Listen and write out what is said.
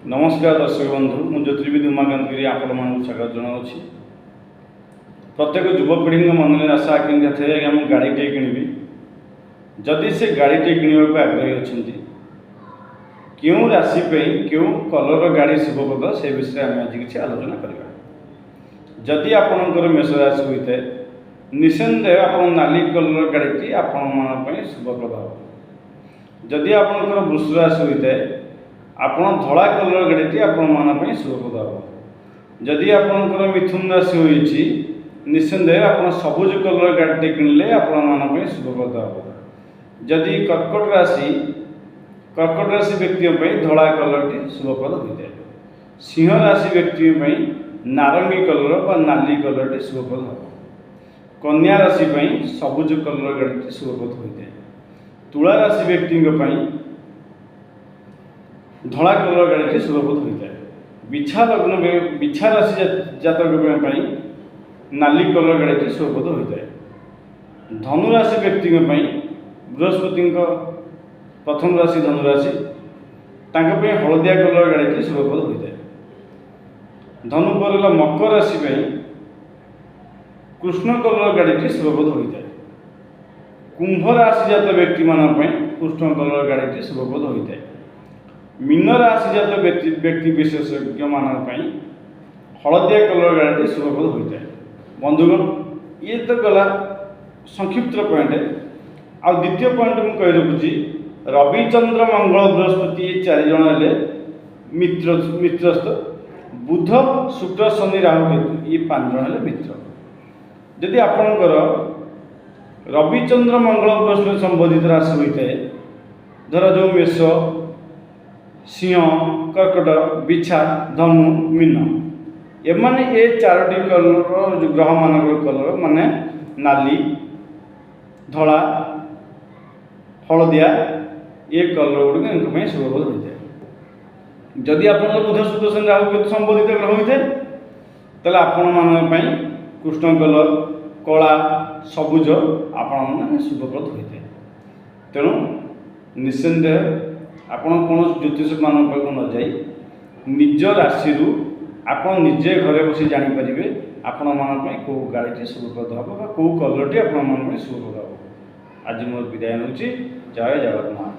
नमस्कार दर्शक बंधु मु ज्योतिर्विद उमाकांत गिरी आपण मानक स्वागत जनावि। प्रत्येक युवपीढ़ी मन में आशा आकांक्षा थे कि गाड़ीटे किणवी जदि से गाड़ीटे किणवाक आग्रही अच्छा क्यों राशि क्यों कलर गाड़ी शुभप्रद से विषय आम आज किसी आलोचना करवा। जदि आपणकर मेष राशि होता है निसंदेह आप नाली कलर गाड़ी आपण मन शुभप्रद हम। जदि आपणकर वृष राशि होता है आपण धला कलर गाड़ी आपण मन शुभप्रद हम। जदि आपणकर मिथुन राशि होती निसंदेह आप सबुज कलर गाड़ी किणले आपण मन शुभप्रद हम। जदि कर्कट राशि व्यक्ति धला कलरटी शुभप्रद होता है। सिंह राशि व्यक्ति नारंगी कलर व नाली कलरटी शुभप्रद हम। कन्या राशि सबुज कलर गाड़ी शुभप्रद होता है। तुला राशि व्यक्ति धला कलर गाड़ी शुभप्रद होता है। बिछा राशि जातक नाली कलर गाड़ी शुभप्रद होता है। धनु राशि व्यक्ति बृहस्पति प्रथम राशि धनुराशि हलदिया कलर गाड़ी शुभप्रद होता है। धनु पर मकर राशि कृष्ण कलर गाड़ी शुभप्रद होता है। कुंभ राशि जात व्यक्ति कृष्ण कलर गाड़ी शुभप्रद होता है। मीन राशि जात व्यक्ति विशेषज्ञ हलदिया कलर गाड़ी शुभप्रद होता है। बंधुगण ये तो गला संक्षिप्त पॉइंट। आ द्वितीय पॉइंट मुझे कही रखुची रविचंद्र मंगल बृहस्पति ये चार जन है मित्रस्थ। बुध शुक्र शनि राहु केतु ये 5 जन है मित्र। यदि आपणकर रविचंद्र मंगल बृहस्पति संबोधित राशि होता है धर जो मेष सिंह कर्कट बिछा धनु मीन एमाने ये 4टी कलर जो ग्रह मानक कलर माने नाली धला हलदिया ये कलर गुड़िक शुभप्रद होता है। जदि आप बुध शुक्र शनि राहु केतु संबोधित ग्रह होता है तेल आपण कृष्ण कलर कला सबुज आपण शुभप्रद होता है। तेणु निसंदेह आपण कौन ज्योतिष मान पाक न जाई निज राशि आप निजे घरे बसी जानीपर आपण मन कौ गाड़ी शुभप्रद हम कौ कलरटी आपण मन शुभप्रद हम। आज मोर विदाय नौची। जय जगन्नाथ।